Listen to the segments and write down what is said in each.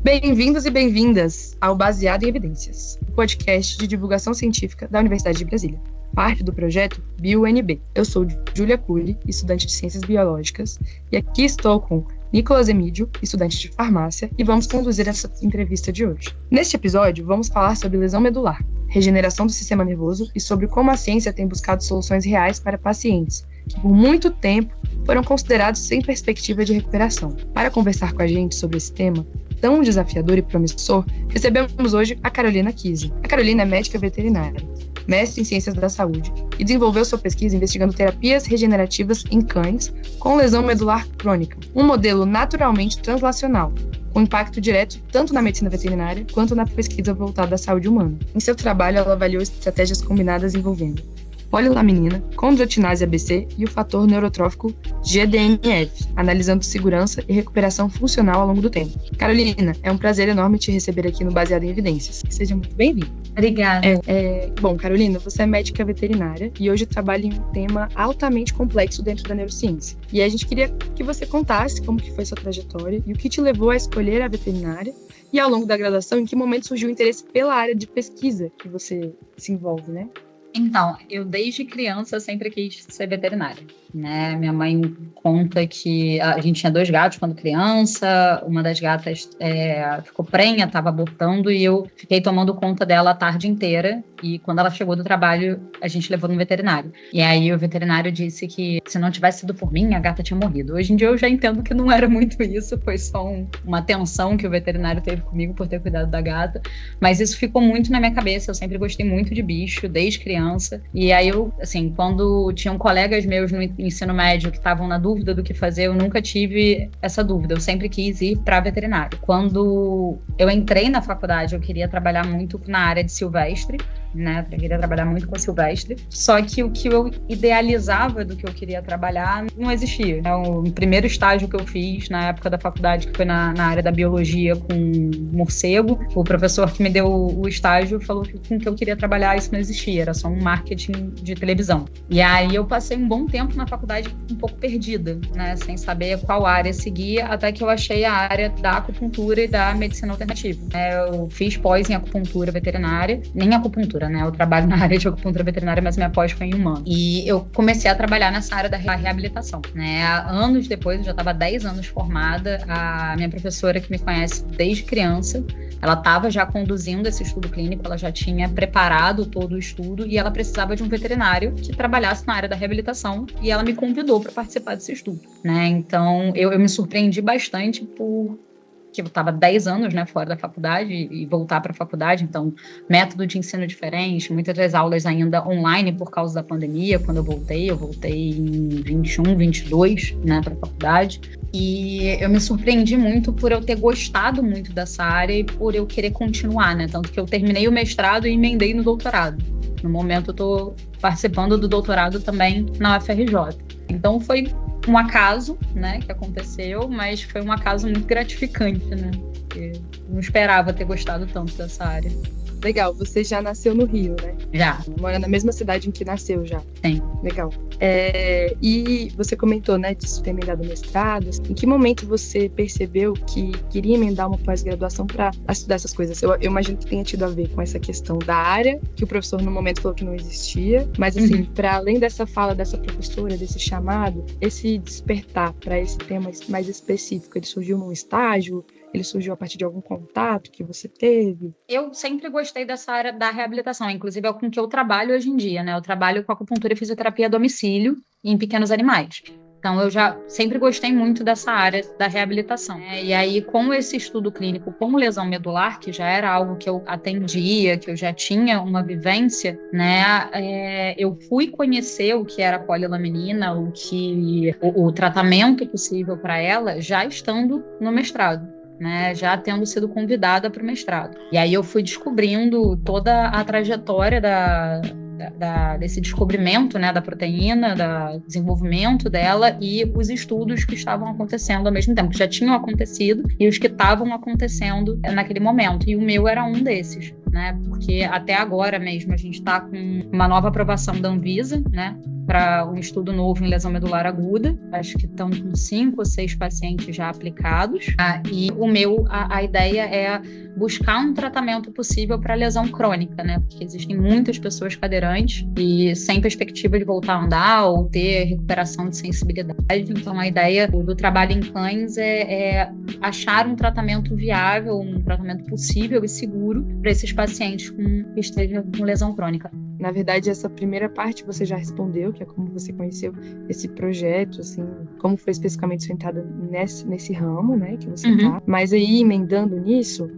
Bem-vindos e bem-vindas ao Baseado em Evidências, o podcast de divulgação científica da Universidade de Brasília, parte do projeto BioUNB. Eu sou Júlia Cury, estudante de Ciências Biológicas, e aqui estou com Nicolas Emídio, estudante de Farmácia, e vamos conduzir essa entrevista de hoje. Neste episódio, vamos falar sobre lesão medular, regeneração do sistema nervoso e sobre como a ciência tem buscado soluções reais para pacientes que, por muito tempo, foram considerados sem perspectiva de recuperação. Para conversar com a gente sobre esse tema tão desafiador e promissor, recebemos hoje a Carolina Kise. A Carolina é médica veterinária, mestre em Ciências da Saúde, e desenvolveu sua pesquisa investigando terapias regenerativas em cães com lesão medular crônica, um modelo naturalmente translacional, com impacto direto tanto na medicina veterinária quanto na pesquisa voltada à saúde humana. Em seu trabalho, ela avaliou estratégias combinadas envolvendo polilaminina, condroitinase ABC e o fator neurotrófico GDNF, analisando segurança e recuperação funcional ao longo do tempo. Carolina, é um prazer enorme te receber aqui no Baseado em Evidências. Seja muito bem-vinda. Obrigada. Bom, Carolina, você é médica veterinária e hoje trabalha em um tema altamente complexo dentro da neurociência. E a gente queria que você contasse como que foi sua trajetória e o que te levou a escolher a veterinária e, ao longo da graduação, em que momento surgiu o interesse pela área de pesquisa que você se envolve, né? Então, eu desde criança sempre quis ser veterinária, né? Minha mãe conta que a gente tinha 2 gatos quando criança, uma das gatas ficou prenha, estava abortando e eu fiquei tomando conta dela a tarde inteira e quando ela chegou do trabalho, a gente levou no veterinário. E aí o veterinário disse que se não tivesse sido por mim, a gata tinha morrido. Hoje em dia eu já entendo que não era muito isso, foi só uma atenção que o veterinário teve comigo por ter cuidado da gata, mas isso ficou muito na minha cabeça, eu sempre gostei muito de bicho, desde criança. E aí eu, assim, quando tinham colegas meus no ensino médio que estavam na dúvida do que fazer, eu nunca tive essa dúvida, eu sempre quis ir para veterinário. Quando eu entrei na faculdade, eu queria trabalhar muito na área de silvestre, né? Eu queria trabalhar muito com silvestre, só que o que eu idealizava do que eu queria trabalhar não existia. O primeiro estágio que eu fiz na época da faculdade, que foi na área da biologia com morcego, o professor que me deu o estágio falou que com o que eu queria trabalhar isso não existia, era só um marketing de televisão. E aí eu passei um bom tempo na faculdade um pouco perdida, né? Sem saber qual área seguir, até que eu achei a área da acupuntura e da medicina alternativa. Eu fiz pós em acupuntura veterinária, nem acupuntura, né? Eu trabalho na área de acupuntura veterinária, mas minha pós foi em humano. E eu comecei a trabalhar nessa área da reabilitação, né? Anos depois, eu já estava 10 anos formada, a minha professora que me conhece desde criança, ela estava já conduzindo esse estudo clínico, ela já tinha preparado todo o estudo e ela precisava de um veterinário que trabalhasse na área da reabilitação e ela me convidou para participar desse estudo, né? Então, eu me surpreendi bastante porque eu estava 10 anos, né, fora da faculdade e voltar para a faculdade, então método de ensino diferente, muitas das aulas ainda online por causa da pandemia. Quando eu voltei em 21, 22, né, para a faculdade, e eu me surpreendi muito por eu ter gostado muito dessa área e por eu querer continuar, né, tanto que eu terminei o mestrado e emendei no doutorado. No momento eu estou participando do doutorado também na UFRJ. Então foi um acaso, né, que aconteceu, mas foi um acaso muito gratificante, né, porque não esperava ter gostado tanto dessa área. Legal, você já nasceu no Rio, né? Já. Mora na mesma cidade em que nasceu já? Sim. Legal. E você comentou, né, de ter emendado mestrado. Em que momento você percebeu que queria emendar uma pós-graduação para estudar essas coisas? Eu imagino que tenha tido a ver com essa questão da área, que o professor no momento falou que não existia, mas assim, para além dessa fala dessa professora, desse chamado, esse despertar para esse tema mais específico, ele surgiu num estágio? Ele surgiu a partir de algum contato que você teve? Eu sempre gostei dessa área da reabilitação, inclusive é com que eu trabalho hoje em dia, né? Eu trabalho com acupuntura e fisioterapia a domicílio e em pequenos animais. Então, eu já sempre gostei muito dessa área da reabilitação. E aí, com esse estudo clínico com lesão medular, que já era algo que eu atendia, que eu já tinha uma vivência, né? Eu fui conhecer o que era a polilaminina, o tratamento possível para ela, já estando no mestrado, né, já tendo sido convidada para o mestrado. E aí eu fui descobrindo toda a trajetória desse descobrimento, né, da proteína, do desenvolvimento dela e os estudos que estavam acontecendo ao mesmo tempo, que já tinham acontecido e os que estavam acontecendo naquele momento. E o meu era um desses, né, porque até agora mesmo a gente está com uma nova aprovação da Anvisa, né, para um estudo novo em lesão medular aguda. Acho que estão com 5 ou 6 pacientes já aplicados. E a ideia é buscar um tratamento possível para lesão crônica, né? Porque existem muitas pessoas cadeirantes e sem perspectiva de voltar a andar ou ter recuperação de sensibilidade. Então, a ideia do trabalho em cães é achar um tratamento viável, um tratamento possível e seguro para esses pacientes que estejam com lesão crônica. Na verdade, essa primeira parte você já respondeu, que é como você conheceu esse projeto, assim, como foi especificamente sua entrada nesse ramo, né, que você tá. Mas aí, emendando nisso,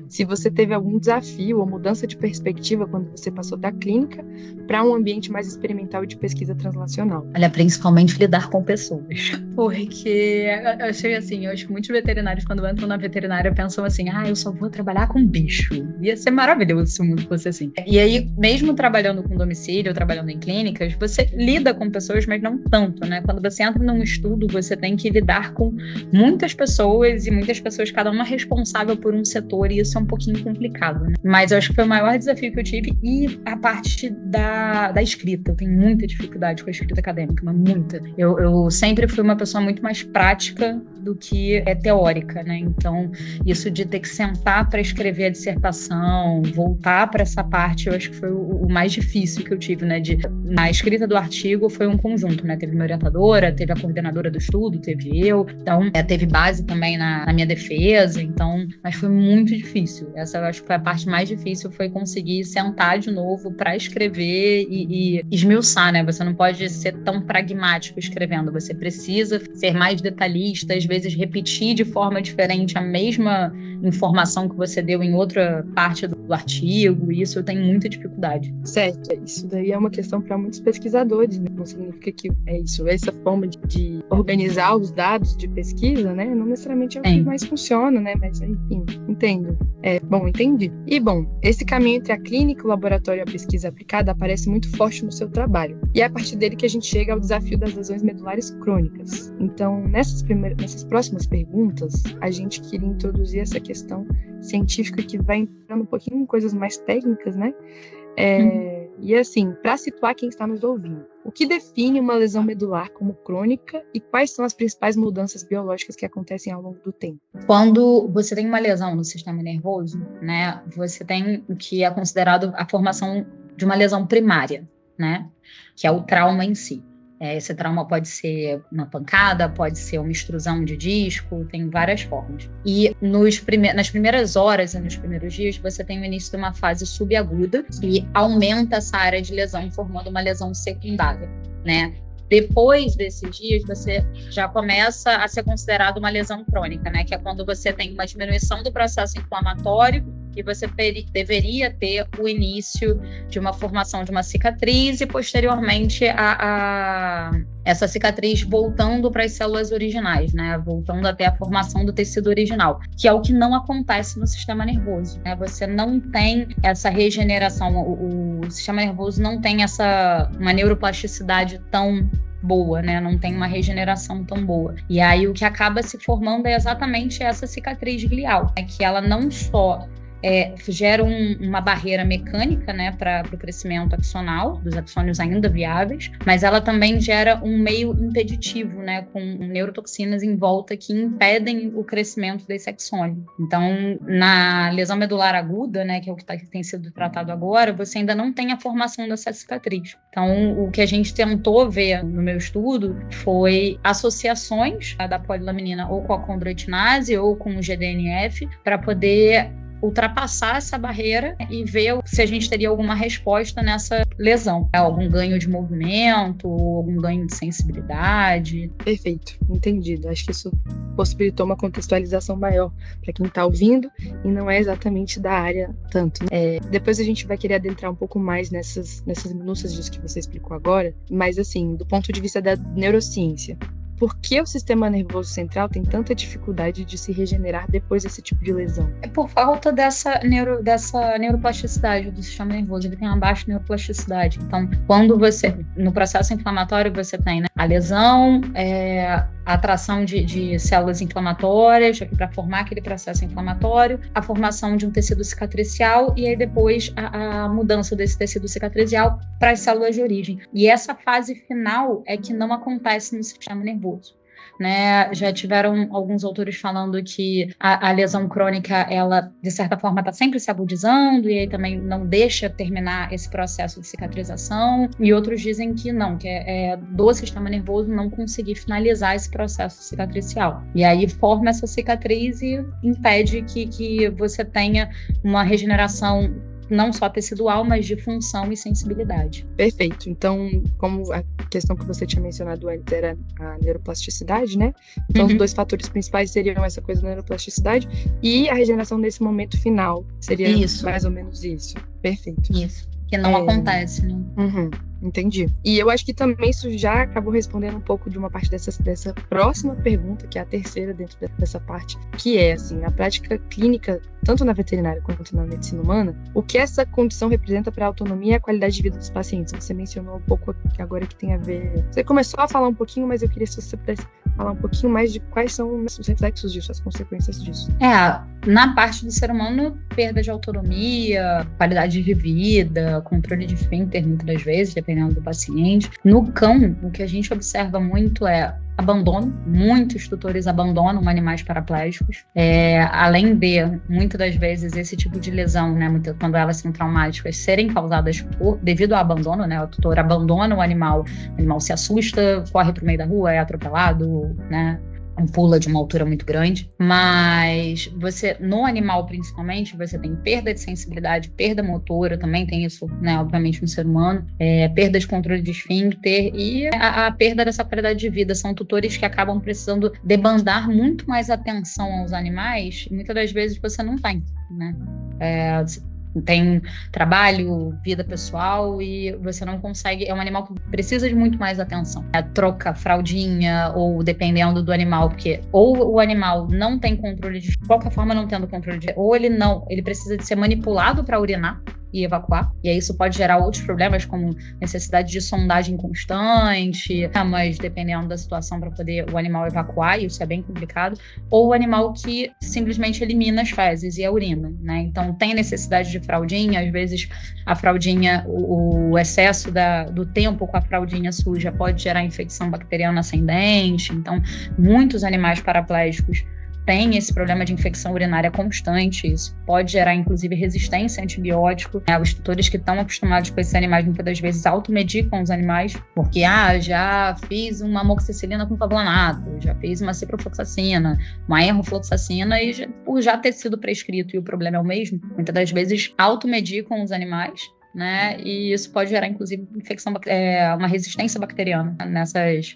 se você teve algum desafio ou mudança de perspectiva quando você passou da clínica para um ambiente mais experimental e de pesquisa translacional. Olha, principalmente lidar com pessoas. Porque eu achei assim, eu acho que muitos veterinários, quando entram na veterinária, pensam assim, eu só vou trabalhar com bicho. Ia ser maravilhoso se o mundo fosse assim. E aí, mesmo trabalhando com domicílio, trabalhando em clínicas, você lida com pessoas, mas não tanto, né? Quando você entra num estudo, você tem que lidar com muitas pessoas, e muitas pessoas, cada uma responsável por um setor, e isso é um pouquinho complicado, né? Mas eu acho que foi o maior desafio que eu tive, e a parte da escrita. Eu tenho muita dificuldade com a escrita acadêmica, mas muita. Eu sempre fui uma pessoa muito mais prática do que teórica, né? Então, isso de ter que sentar para escrever a dissertação, voltar para essa parte, eu acho que foi o mais difícil que eu tive, né? Na escrita do artigo foi um conjunto, né? Teve minha orientadora, teve a coordenadora do estudo, teve eu, então teve base também na minha defesa, então, mas foi muito difícil. Essa eu acho que foi a parte mais difícil, foi conseguir sentar de novo para escrever e esmiuçar, né? Você não pode ser tão pragmático escrevendo, você precisa ser mais detalhista, às vezes repetir de forma diferente a mesma informação que você deu em outra parte do artigo, e isso eu tenho muita dificuldade. Certo, isso daí é uma questão para muitos pesquisadores, né? Não significa que é isso, essa forma de organizar os dados de pesquisa, né? Não necessariamente é o que mais funciona, né? Mas, enfim, entendo. Bom, entendi. E, bom, esse caminho entre a clínica, o laboratório e a pesquisa aplicada aparece muito forte no seu trabalho. E é a partir dele que a gente chega ao desafio das lesões medulares crônicas. Então, nessas próximas perguntas, a gente queria introduzir essa questão científica que vai entrando um pouquinho em coisas mais técnicas, né? E assim, para situar quem está nos ouvindo, o que define uma lesão medular como crônica e quais são as principais mudanças biológicas que acontecem ao longo do tempo? Quando você tem uma lesão no sistema nervoso, né, você tem o que é considerado a formação de uma lesão primária, né, que é o trauma em si. Esse trauma pode ser uma pancada, pode ser uma extrusão de disco, tem várias formas. E nas primeiras horas e nos primeiros dias, você tem o início de uma fase subaguda que aumenta essa área de lesão, formando uma lesão secundária, né? Depois desses dias, você já começa a ser considerado uma lesão crônica, né? Que é quando você tem uma diminuição do processo inflamatório e você deveria ter o início de uma formação de uma cicatriz e, posteriormente, essa cicatriz voltando para as células originais, né? Voltando até a formação do tecido original, que é o que não acontece no sistema nervoso, né? Você não tem essa regeneração, o sistema nervoso não tem uma neuroplasticidade tão boa, né? Não tem uma regeneração tão boa. E aí o que acaba se formando é exatamente essa cicatriz glial, né? Que ela não só gera uma barreira mecânica, né, para o crescimento axonal, dos axônios ainda viáveis, mas ela também gera um meio impeditivo, né, com neurotoxinas em volta que impedem o crescimento desse axônio. Então, na lesão medular aguda, né, que é o que tem sido tratado agora, você ainda não tem a formação dessa cicatriz. Então, o que a gente tentou ver no meu estudo foi associações da polilaminina ou com a condroitinase ou com o GDNF para poder ultrapassar essa barreira e ver se a gente teria alguma resposta nessa lesão. Algum ganho de movimento, algum ganho de sensibilidade. Perfeito, entendido. Acho que isso possibilitou uma contextualização maior para quem está ouvindo e não é exatamente da área tanto. Depois a gente vai querer adentrar um pouco mais nessas minúcias disso que você explicou agora, mas assim, do ponto de vista da neurociência, por que o sistema nervoso central tem tanta dificuldade de se regenerar depois desse tipo de lesão? É por falta dessa neuroplasticidade do sistema nervoso. Ele tem uma baixa neuroplasticidade. Então, quando no processo inflamatório, você tem, né, a lesão, a atração de células inflamatórias, para formar aquele processo inflamatório, a formação de um tecido cicatricial e aí depois a mudança desse tecido cicatricial para as células de origem. E essa fase final é que não acontece no sistema nervoso. Né? Já tiveram alguns autores falando que a lesão crônica, ela, de certa forma, está sempre se agudizando e aí também não deixa terminar esse processo de cicatrização, e outros dizem que não, que é do sistema nervoso não conseguir finalizar esse processo cicatricial. E aí forma essa cicatriz e impede que você tenha uma regeneração não só tecidual, mas de função e sensibilidade. Perfeito. Então, como a questão que você tinha mencionado antes era a neuroplasticidade, né? Então, os 2 fatores principais seriam essa coisa da neuroplasticidade e a regeneração nesse momento final. Seria mais ou menos isso. Perfeito. Isso. Que não acontece, né? Entendi. E eu acho que também isso já acabou respondendo um pouco de uma parte dessa próxima pergunta, que é a terceira dentro dessa parte, que é, assim, na prática clínica, tanto na veterinária quanto na medicina humana, o que essa condição representa para a autonomia e a qualidade de vida dos pacientes. Você mencionou um pouco agora que tem a ver... Você começou a falar um pouquinho, mas eu queria se você pudesse falar um pouquinho mais de quais são os reflexos disso, as consequências disso. Na parte do ser humano, perda de autonomia, qualidade de vida, controle de esfíncter, muitas das vezes, dependendo do paciente. No cão, o que a gente observa muito é abandono. Muitos tutores abandonam animais paraplégicos. Além de, muitas das vezes, esse tipo de lesão, né, quando elas são traumáticas, serem causadas devido ao abandono, né? O tutor abandona o animal se assusta, corre para o meio da rua, é atropelado, né? Pula de uma altura muito grande, mas no animal principalmente, você tem perda de sensibilidade, perda motora, também tem isso, né, obviamente no ser humano, perda de controle de esfíncter e a perda dessa qualidade de vida. São tutores que acabam precisando demandar muito mais atenção aos animais, e muitas das vezes você não tem, né? Tem trabalho, vida pessoal e você não consegue, é um animal que precisa de muito mais atenção. Troca fraldinha ou dependendo do animal, porque ou o animal não tem controle de qualquer forma, não tendo controle de, ou ele precisa de ser manipulado para urinar e evacuar, e aí isso pode gerar outros problemas como necessidade de sondagem constante, mas dependendo da situação para poder o animal evacuar, e isso é bem complicado, ou o animal que simplesmente elimina as fezes e a urina, né? Então tem necessidade de fraldinha, às vezes a fraldinha, o excesso do tempo com a fraldinha suja pode gerar infecção bacteriana ascendente, então muitos animais paraplégicos tem esse problema de infecção urinária constante, isso pode gerar, inclusive, resistência a antibiótico. Os tutores que estão acostumados com esses animais, muitas das vezes, automedicam os animais, porque, já fiz uma amoxicilina com flavulanato, já fiz uma ciprofloxacina, uma enrofloxacina, e por já ter sido prescrito e o problema é o mesmo, muitas das vezes automedicam os animais, né? E isso pode gerar, inclusive, uma resistência bacteriana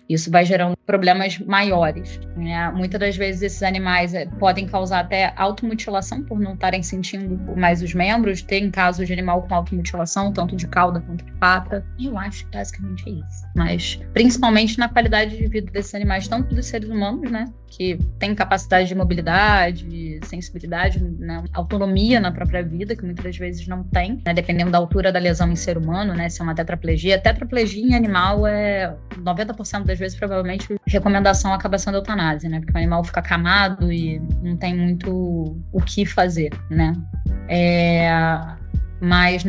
isso vai gerando problemas maiores, né? Muitas das vezes esses animais podem causar até automutilação por não estarem sentindo mais os membros. Tem casos de animal com automutilação, tanto de cauda quanto de pata, e eu acho que basicamente é isso. Mas principalmente na qualidade de vida desses animais, tanto dos seres humanos, né, que tem capacidade de mobilidade, sensibilidade, né, autonomia na própria vida, que muitas das vezes não tem, né, dependendo da altura da lesão em ser humano, né, se é uma tetraplegia. Tetraplegia em animal 90% das vezes, provavelmente, recomendação acaba sendo eutanásia, né, porque o animal fica acamado e não tem muito o que fazer, né. Mas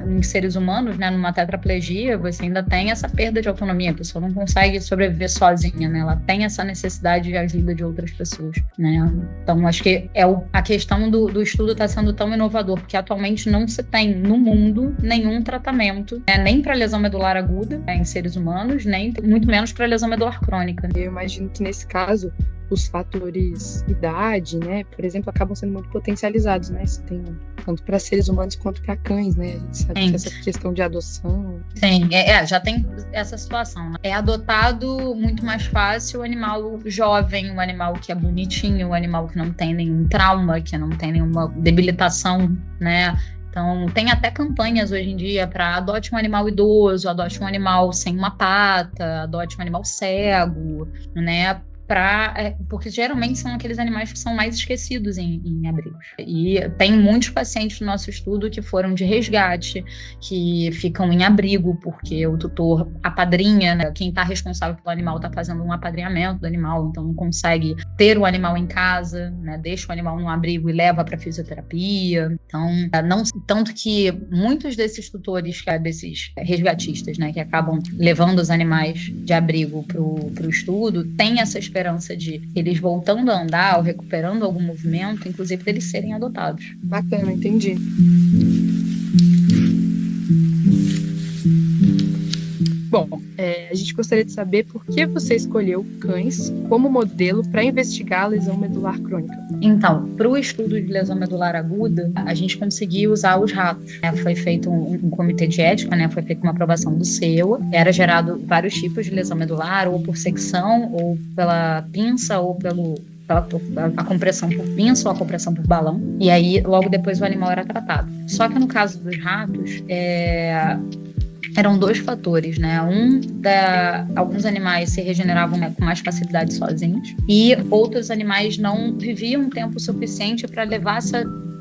em seres humanos, né, numa tetraplegia, você ainda tem essa perda de autonomia, a pessoa não consegue sobreviver sozinha, né, ela tem essa necessidade de ajuda de outras pessoas, né. Então, acho que a questão do estudo está sendo tão inovador, porque atualmente não se tem no mundo nenhum tratamento, né, nem para lesão medular aguda, né, em seres humanos, nem muito menos para lesão medular crônica. Eu imagino que nesse caso os fatores idade, né, por exemplo, acabam sendo muito potencializados, né, se tem tanto para seres humanos quanto para cães, né, a gente sabe que essa questão de adoção. Sim, já tem essa situação, né? É adotado muito mais fácil o animal jovem, o animal que é bonitinho, o animal que não tem nenhum trauma, que não tem nenhuma debilitação, né. Então, tem até campanhas hoje em dia para adote um animal idoso, adote um animal sem uma pata, adote um animal cego, né, porque geralmente são aqueles animais que são mais esquecidos em abrigos. E tem muitos pacientes no nosso estudo que foram de resgate, que ficam em abrigo porque o tutor apadrinha, né? Quem está responsável pelo animal está fazendo um apadrinhamento do animal, então não consegue ter o animal em casa, né? Deixa o animal no abrigo e leva para fisioterapia. Então, tanto que muitos desses tutores, desses resgatistas, né, que acabam levando os animais de abrigo para o estudo, tem essa esperança de eles voltando a andar ou recuperando algum movimento, inclusive deles serem adotados. Bacana, entendi. Bom, a gente gostaria de saber por que você escolheu cães como modelo para investigar a lesão medular crônica. Então, para o estudo de lesão medular aguda, a gente conseguiu usar os ratos. Foi feito um comitê de ética, né? Foi feita uma aprovação do CEUA. Era gerado vários tipos de lesão medular, ou por secção, ou pela pinça, ou a compressão por pinça ou a compressão por balão. E aí, logo depois, o animal era tratado. Só que no caso dos ratos, eram dois fatores, né? Alguns animais se regeneravam com mais facilidade sozinhos e outros animais não viviam um tempo suficiente para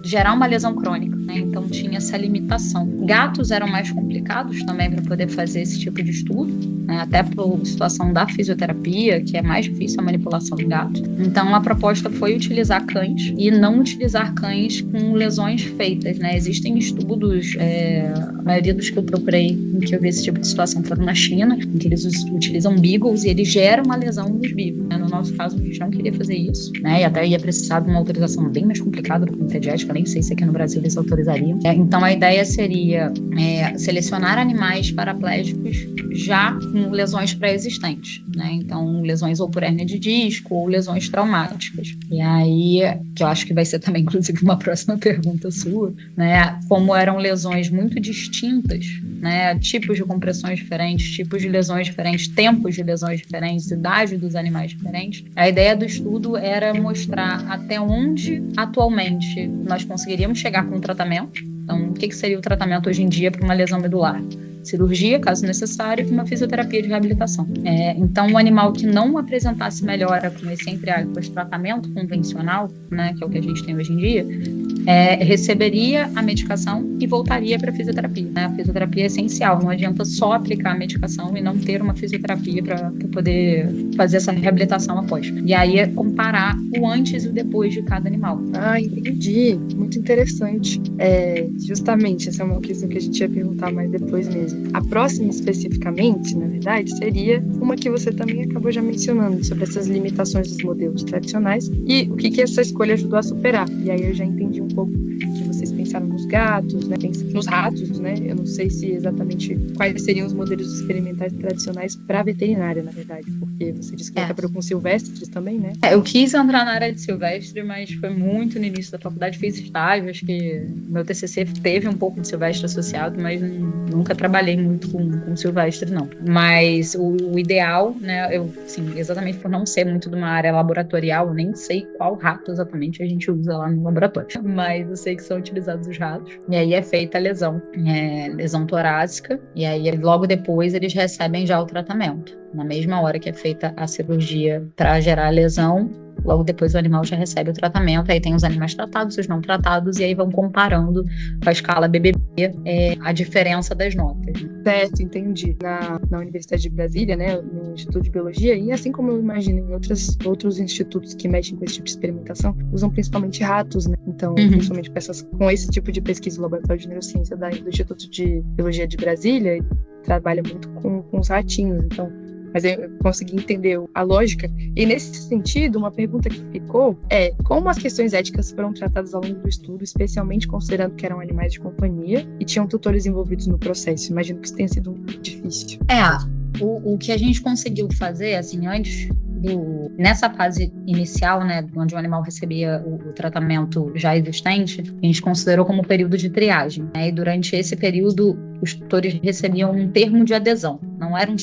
gerar uma lesão crônica, né? Então tinha essa limitação. Gatos eram mais complicados também para poder fazer esse tipo de estudo, né? Até por situação da fisioterapia, que é mais difícil a manipulação em gato. Então a proposta foi utilizar cães e não utilizar cães com lesões feitas, né? Existem estudos, a maioria dos que eu procurei, em que eu vi esse tipo de situação, foram na China, em que eles utilizam beagles e eles geram uma lesão nos beagles, né? No nosso caso, a gente não queria fazer isso, né? E até ia precisar de uma autorização bem mais complicada do comitê de ética, nem sei se aqui no Brasil eles autorizariam. Então a ideia seria selecionar animais paraplégicos já com lesões pré-existentes, né? Então lesões ou por hérnia de disco ou lesões traumáticas. E aí, que eu acho que vai ser também inclusive uma próxima pergunta sua, né? Como eram lesões muito distintas, né? Tipos de compressões diferentes, tipos de lesões diferentes, tempos de lesões diferentes, idade dos animais diferentes. A ideia do estudo era mostrar até onde atualmente nós conseguiríamos chegar com o tratamento. Então, o que seria o tratamento hoje em dia para uma lesão medular? Cirurgia, caso necessário, e uma fisioterapia de reabilitação. Então, o animal que não apresentasse melhora com esse, entre aspas, tratamento convencional, né, que é o que a gente tem hoje em dia, receberia a medicação e voltaria para a fisioterapia, né? A fisioterapia é essencial, não adianta só aplicar a medicação e não ter uma fisioterapia para poder fazer essa reabilitação após. E aí é comparar o antes e o depois de cada animal. Ah, entendi. Muito interessante. Justamente, essa é uma questão que a gente ia perguntar mais depois mesmo. A próxima, especificamente, na verdade, seria uma que você também acabou já mencionando, sobre essas limitações dos modelos tradicionais e o que essa escolha ajudou a superar. E aí eu já entendi um pouco que vocês pensaram nos gatos, né, nos ratos, né? Eu não sei se exatamente quais seriam os modelos experimentais tradicionais para veterinária, na verdade, porque você disse que trabalhou com silvestres também, né? Eu quis entrar na área de silvestre, mas foi muito no início da faculdade, fiz estágio, acho que meu TCC teve um pouco de silvestre associado, mas nunca trabalhei muito com silvestre, não. Mas o ideal, né, exatamente por não ser muito de uma área laboratorial, eu nem sei qual rato exatamente a gente usa lá no laboratório, mas eu sei que são utilizados os ratos, e aí é feita a lesão torácica, e aí logo depois eles recebem já o tratamento. Na mesma hora que é feita a cirurgia para gerar a lesão, logo depois o animal já recebe o tratamento, aí tem os animais tratados, os não tratados, e aí vão comparando com a escala BBB a diferença das notas. Certo, entendi. Na Universidade de Brasília, né, no Instituto de Biologia, e assim como eu imagino em outros institutos que mexem com esse tipo de experimentação, usam principalmente ratos, né? Então, principalmente com esse tipo de pesquisa do Laboratório de Neurociência do Instituto de Biologia de Brasília, trabalha muito com os ratinhos, então... Mas eu consegui entender a lógica. E nesse sentido, uma pergunta que ficou é como as questões éticas foram tratadas ao longo do estudo, especialmente considerando que eram animais de companhia e tinham tutores envolvidos no processo. Imagino que isso tenha sido difícil. O que a gente conseguiu fazer, assim, antes nessa fase inicial, né, onde o animal recebia o tratamento já existente, a gente considerou como período de triagem, né? E durante esse período, os tutores recebiam um termo de adesão. Não era um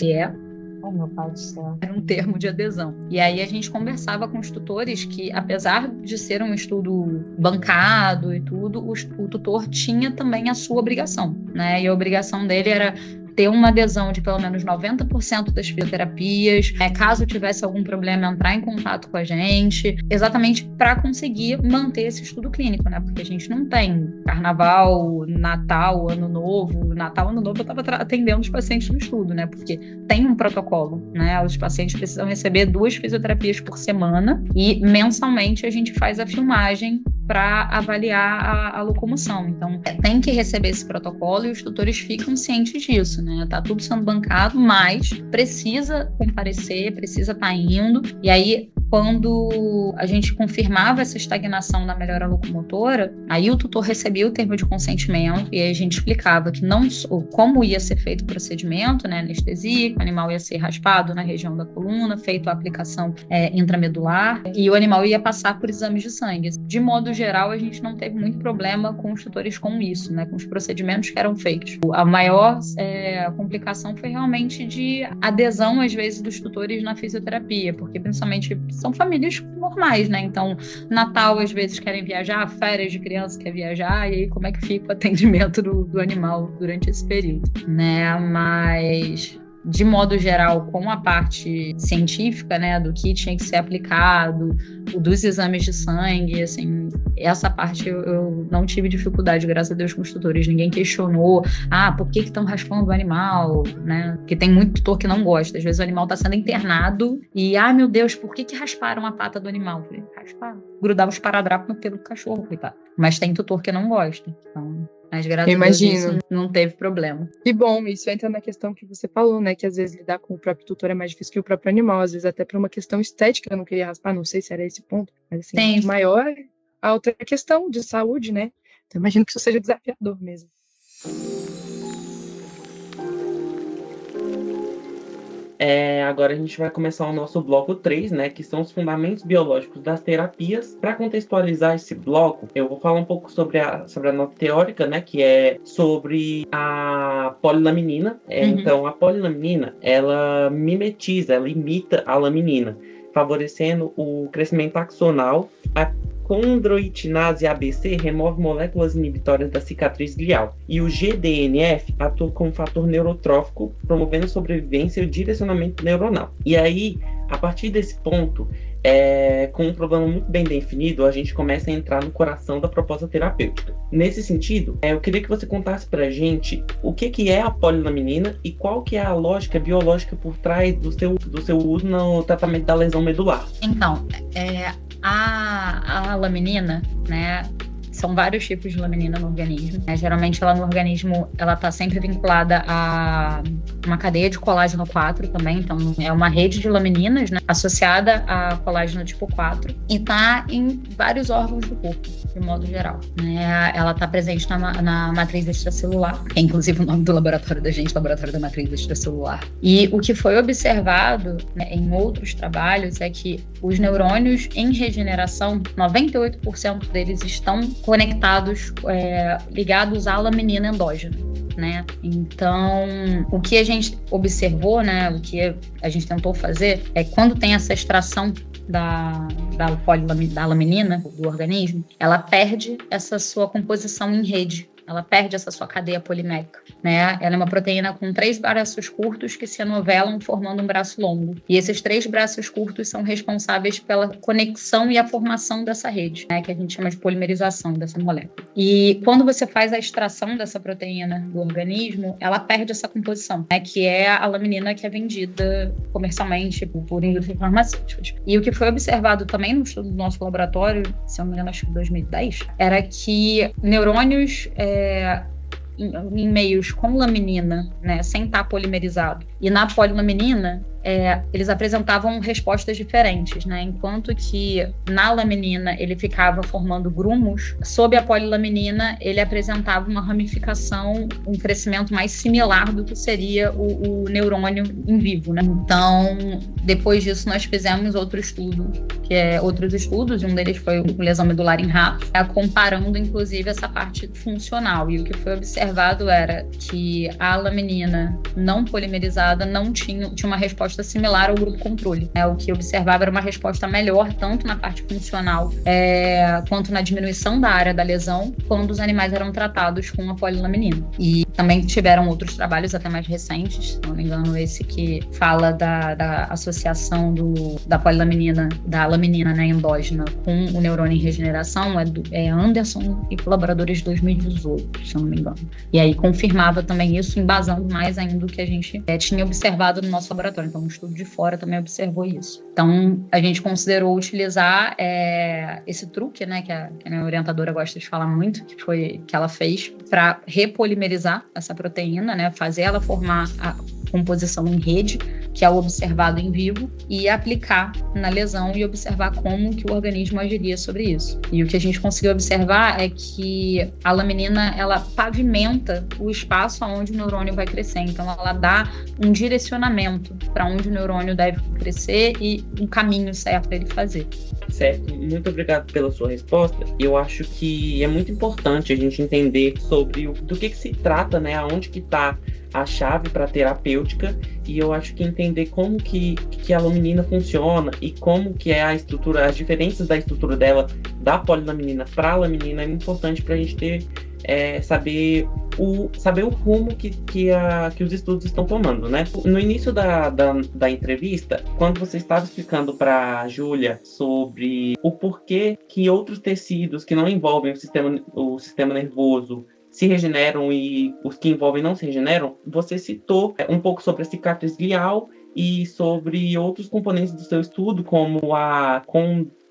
Oh, meu pai do céu. Era um termo de adesão. E aí a gente conversava com os tutores que, apesar de ser um estudo bancado e tudo, o tutor tinha também a sua obrigação, né? E a obrigação dele era ter uma adesão de pelo menos 90% das fisioterapias, caso tivesse algum problema, entrar em contato com a gente, exatamente para conseguir manter esse estudo clínico, né? Porque a gente não tem Carnaval, Natal, Ano Novo. Natal, Ano Novo eu estava atendendo os pacientes no estudo, né? Porque tem um protocolo, né? Os pacientes precisam receber 2 fisioterapias por semana e mensalmente a gente faz a filmagem para avaliar a locomoção. Então, tem que receber esse protocolo e os tutores ficam cientes disso, né? Tá tudo sendo bancado, mas precisa comparecer, precisa estar indo. E aí, quando a gente confirmava essa estagnação na melhora locomotora, aí o tutor recebia o termo de consentimento e aí a gente explicava que não como ia ser feito o procedimento, né? Anestesia, o animal ia ser raspado na região da coluna, feito a aplicação intramedular e o animal ia passar por exames de sangue. De modo geral, a gente não teve muito problema com os tutores com isso, né? Com os procedimentos que eram feitos. A maior complicação foi realmente de adesão, às vezes, dos tutores na fisioterapia, porque principalmente são famílias normais, né? Então, Natal, às vezes, querem viajar, férias de criança quer viajar, e aí como é que fica o atendimento do animal durante esse período, né? Mas, de modo geral, com a parte científica, né, do que tinha que ser aplicado, dos exames de sangue, assim, essa parte eu não tive dificuldade, graças a Deus, com os tutores. Ninguém questionou, por que estão raspando o animal, né? Porque tem muito tutor que não gosta. Às vezes o animal está sendo internado e, meu Deus, por que rasparam a pata do animal? Eu falei, rasparam. Grudava os paradrapos no pelo do cachorro, coitado. Mas tem tutor que não gosta, então... Mas graças a Deus isso não teve problema. Que bom, isso entra na questão que você falou, né? Que às vezes lidar com o próprio tutor é mais difícil que o próprio animal. Às vezes até por uma questão estética eu não queria raspar, não sei se era esse ponto. Mas assim, maior a outra questão de saúde, né? Então imagino que isso seja desafiador mesmo. Agora a gente vai começar o nosso bloco 3, né, que são os fundamentos biológicos das terapias. Para contextualizar esse bloco, eu vou falar um pouco sobre a nota teórica, né, que é sobre a polilaminina. Então, a polilaminina, ela mimetiza, ela imita a laminina, favorecendo o crescimento axonal. A condroitinase ABC remove moléculas inibitórias da cicatriz glial. E o GDNF atua como fator neurotrófico, promovendo a sobrevivência e o direcionamento neuronal. E aí, a partir desse ponto, com um problema muito bem definido, a gente começa a entrar no coração da proposta terapêutica. Nesse sentido, eu queria que você contasse pra gente o que é a polilaminina e qual que é a lógica biológica por trás do seu uso no tratamento da lesão medular. Então, a laminina, né? São vários tipos de laminina no organismo. Geralmente, ela no organismo, ela está sempre vinculada a uma cadeia de colágeno 4 também. Então, é uma rede de lamininas, né, associada a colágeno tipo 4. E está em vários órgãos do corpo, de modo geral. Né? Ela está presente na matriz extracelular, que é inclusive o nome do laboratório da gente, Laboratório da Matriz Extracelular. E o que foi observado, né, em outros trabalhos é que os neurônios em regeneração, 98% deles estão conectados, ligados à laminina endógena, né? Então, o que a gente observou, né, o que a gente tentou fazer é quando tem essa extração da laminina do organismo, ela perde essa sua composição em rede. Ela perde essa sua cadeia polimérica, né? Ela é uma proteína com 3 braços curtos que se anovelam formando um braço longo. E esses 3 braços curtos são responsáveis pela conexão e a formação dessa rede, né? Que a gente chama de polimerização dessa molécula. E quando você faz a extração dessa proteína do organismo, ela perde essa composição, né? Que é a laminina que é vendida comercialmente por indústrias farmacêuticas. E o que foi observado também no estudo do nosso laboratório, se eu não me engano, acho que em 2010, era que neurônios em meios com laminina, né, sem estar polimerizado, e na polilaminina, eles apresentavam respostas diferentes, né? Enquanto que na laminina ele ficava formando grumos, sob a polilaminina ele apresentava uma ramificação, um crescimento mais similar do que seria o neurônio em vivo, né? Então, depois disso nós fizemos outros estudos, e um deles foi o lesão medular em ratos, comparando inclusive essa parte funcional, e o que foi observado era que a laminina não polimerizada não tinha uma resposta resposta similar ao grupo controle. O que observava era uma resposta melhor, tanto na parte funcional quanto na diminuição da área da lesão, quando os animais eram tratados com a polilaminina. E também tiveram outros trabalhos até mais recentes, se não me engano, esse que fala da associação da polilaminina, da laminina, né, endógena com o neurônio em regeneração, é Anderson e colaboradores de 2018, se eu não me engano. E aí confirmava também isso, embasando mais ainda o que a gente tinha observado no nosso laboratório. Então, um estudo de fora também observou isso. Então, a gente considerou utilizar esse truque, né, que a minha orientadora gosta de falar muito, que ela fez para repolimerizar essa proteína, né, fazer ela formar a composição em rede, que é o observado em vivo, e aplicar na lesão e observar como que o organismo agiria sobre isso. E o que a gente conseguiu observar é que a laminina, ela pavimenta o espaço onde o neurônio vai crescer. Então, ela dá um direcionamento para onde o neurônio deve crescer e um caminho certo para ele fazer. Certo, muito obrigado pela sua resposta. Eu acho que é muito importante a gente entender sobre do que se trata, né, aonde que está a chave para terapêutica, e eu acho que entender como que a laminina funciona e como que é a estrutura, as diferenças da estrutura dela, da polilaminina para a laminina, é importante para a gente saber o rumo que os estudos estão tomando, né? No início da entrevista, quando você estava explicando para a Júlia sobre o porquê que outros tecidos que não envolvem o sistema nervoso se regeneram e os que envolvem não se regeneram, você citou um pouco sobre a cicatriz glial e sobre outros componentes do seu estudo, como a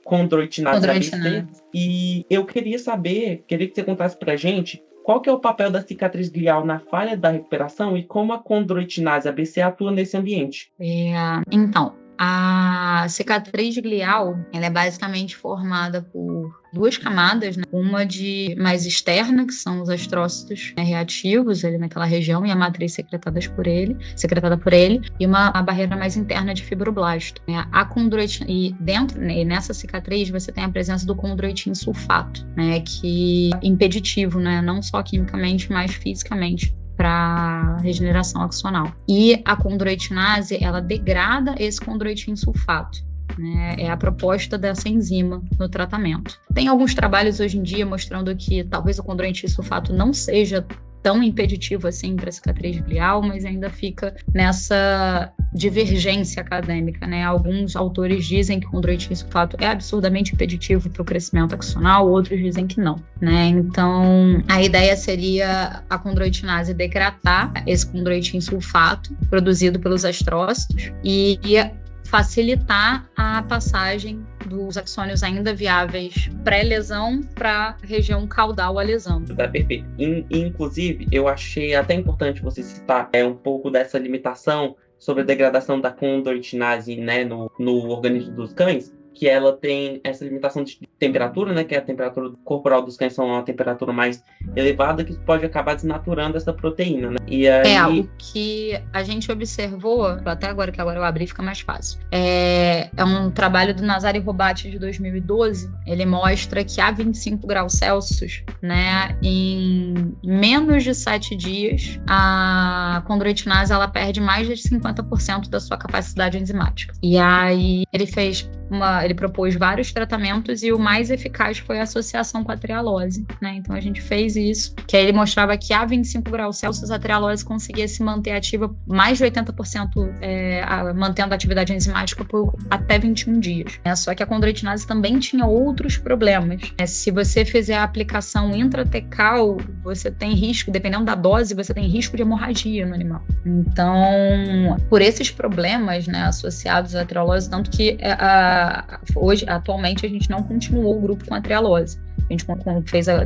condroitinase ABC. E eu queria que você contasse pra gente qual que é o papel da cicatriz glial na falha da recuperação e como a condroitinase ABC atua nesse ambiente. Então, a cicatriz glial, ela é basicamente formada por duas camadas, né? Uma mais externa, que são os astrócitos reativos ali naquela região e a matriz secretada por ele, e uma barreira mais interna de fibroblasto. A condroitina, e nessa cicatriz você tem a presença do condroitin sulfato, né, que é impeditivo, né, não só quimicamente, mas fisicamente, para regeneração axonal. E a condroitinase, ela degrada esse condroitin sulfato, né? É a proposta dessa enzima no tratamento. Tem alguns trabalhos hoje em dia mostrando que talvez o condroitin sulfato não seja tão impeditivo assim para a cicatriz glial, mas ainda fica nessa divergência acadêmica, né? Alguns autores dizem que o condroitin sulfato é absurdamente impeditivo para o crescimento axonal, outros dizem que não, né? Então, a ideia seria a condroitinase degradar esse condroitin sulfato produzido pelos astrócitos e facilitar a passagem dos axônios ainda viáveis pré-lesão para a região caudal à lesão. Tá perfeito. Inclusive, eu achei até importante você citar um pouco dessa limitação sobre a degradação da condroitinase, né, no organismo dos cães, que ela tem essa limitação de temperatura, né, que a temperatura corporal dos cães são uma temperatura mais elevada, que pode acabar desnaturando essa proteína, né? E aí... o que a gente observou, até agora que agora eu abri fica mais fácil, é um trabalho do Nazari Robati de 2012, ele mostra que a 25 graus Celsius, né, em menos de 7 dias, a condroitinase, ela perde mais de 50% da sua capacidade enzimática. E aí ele propôs vários tratamentos e o mais eficaz foi a associação com a trialose, né? Então a gente fez isso, que aí ele mostrava que a 25 graus Celsius a trialose conseguia se manter ativa mais de 80%, mantendo a atividade enzimática por até 21 dias. Né? Só que a condroitinase também tinha outros problemas. Se você fizer a aplicação intratecal, você tem risco, dependendo da dose, você tem risco de hemorragia no animal. Então, por esses problemas, né, associados à trialose, tanto que atualmente a gente não continuou o grupo com a trialose. A gente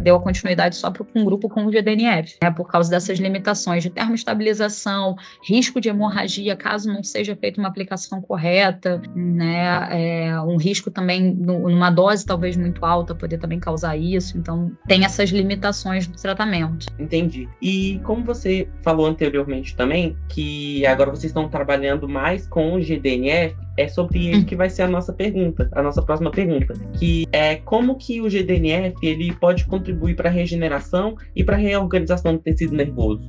deu a continuidade só para um grupo com o GDNF, né, por causa dessas limitações de termoestabilização, risco de hemorragia, caso não seja feita uma aplicação correta, né, um risco também, numa dose talvez muito alta, poder também causar isso. Então, tem essas limitações do tratamento. Entendi. E como você falou anteriormente também, que agora vocês estão trabalhando mais com o GDNF, é sobre ele que vai ser a nossa próxima pergunta, que é como que o GDNF ele pode contribuir para a regeneração e para a reorganização do tecido nervoso?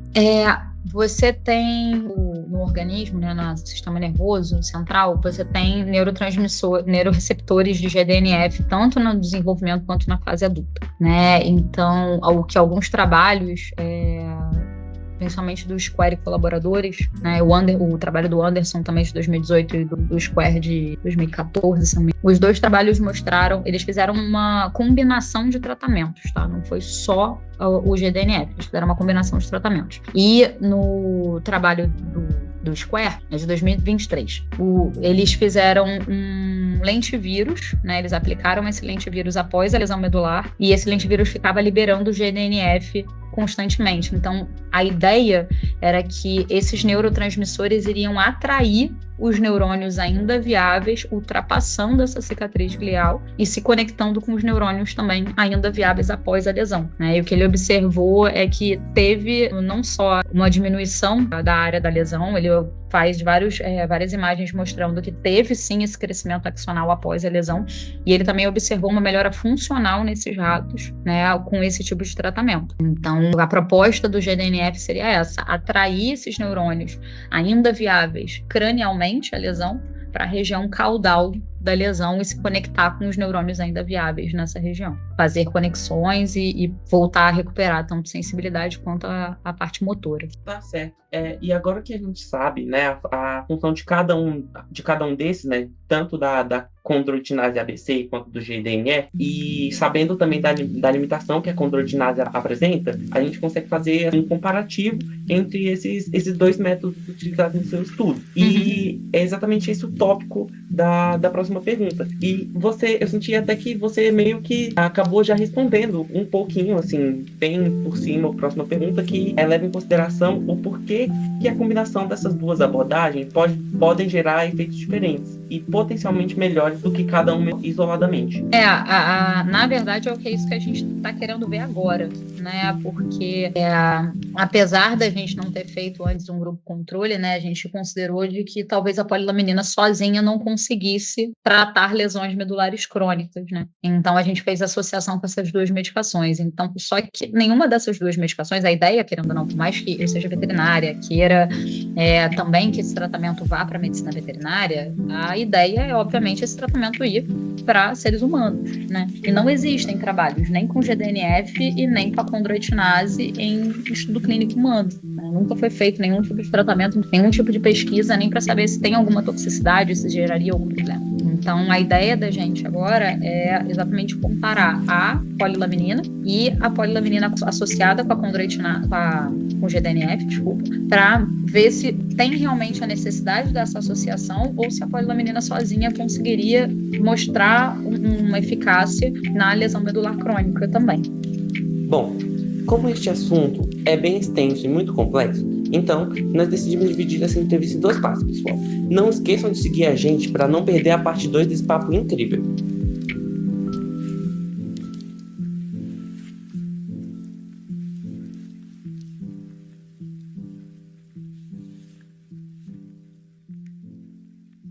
Você tem no organismo, né, no sistema nervoso central, você tem neuroreceptores de GDNF, tanto no desenvolvimento quanto na fase adulta, né? Então, o que alguns trabalhos, principalmente do Square e colaboradores, né, o trabalho do Anderson também de 2018 e do Square de 2014 também. Os dois trabalhos eles fizeram uma combinação de tratamentos, tá? Não foi só o GDNF, eles fizeram uma combinação de tratamentos. E no trabalho do Square, de 2023, eles fizeram um lentivírus, né? Eles aplicaram esse lentivírus após a lesão medular e esse lentivírus ficava liberando o GDNF constantemente. Então, a ideia era que esses neurotransmissores iriam atrair os neurônios ainda viáveis, ultrapassando essa cicatriz glial e se conectando com os neurônios também ainda viáveis após a lesão, né? E o que ele observou é que teve não só uma diminuição da área da lesão, ele faz várias imagens mostrando que teve sim esse crescimento axonal após a lesão, e ele também observou uma melhora funcional nesses ratos, né, com esse tipo de tratamento. Então, a proposta do GDNF seria essa: atrair esses neurônios ainda viáveis cranialmente a lesão para a região caudal da lesão e se conectar com os neurônios ainda viáveis nessa região. Fazer conexões e voltar a recuperar tanto sensibilidade quanto a parte motora. Tá certo. E agora que a gente sabe, né, a função de cada um desses, né, tanto da condroitinase ABC quanto do GDNF, e sabendo também da limitação que a condroitinase apresenta, a gente consegue fazer um comparativo entre esses dois métodos utilizados no seu estudo. E é exatamente esse o tópico da próxima pergunta. E eu senti até que você meio que acabou já respondendo um pouquinho, assim, bem por cima, a próxima pergunta, que leva em consideração o porquê que a combinação dessas duas abordagens podem gerar efeitos diferentes e potencialmente melhores do que cada uma isoladamente. Na verdade é isso que a gente está querendo ver agora, né? Porque apesar da gente não ter feito antes um grupo controle, né, a gente considerou de que talvez a polilaminina sozinha não conseguisse tratar lesões medulares crônicas, né? Então a gente fez associação com essas duas medicações. Então, só que nenhuma dessas duas medicações, a ideia, querendo ou não, por mais que eu seja veterinária, queira também que esse tratamento vá para a medicina veterinária, a ideia é, obviamente, esse tratamento ir para seres humanos, né? E não existem trabalhos nem com GDNF e nem com a condroitinase em estudo clínico humano, né? Nunca foi feito nenhum tipo de tratamento, nenhum tipo de pesquisa, nem para saber se tem alguma toxicidade, se geraria algum problema. Então, a ideia da gente agora é exatamente comparar a polilaminina e a polilaminina associada com a condroitinase, com o GDNF, para ver se tem realmente a necessidade dessa associação ou se a polilaminina sozinha conseguiria mostrar uma eficácia na lesão medular crônica também. Bom, como este assunto é bem extenso e muito complexo, então nós decidimos dividir essa entrevista em 2 partes, pessoal. Não esqueçam de seguir a gente para não perder a parte 2 desse papo incrível.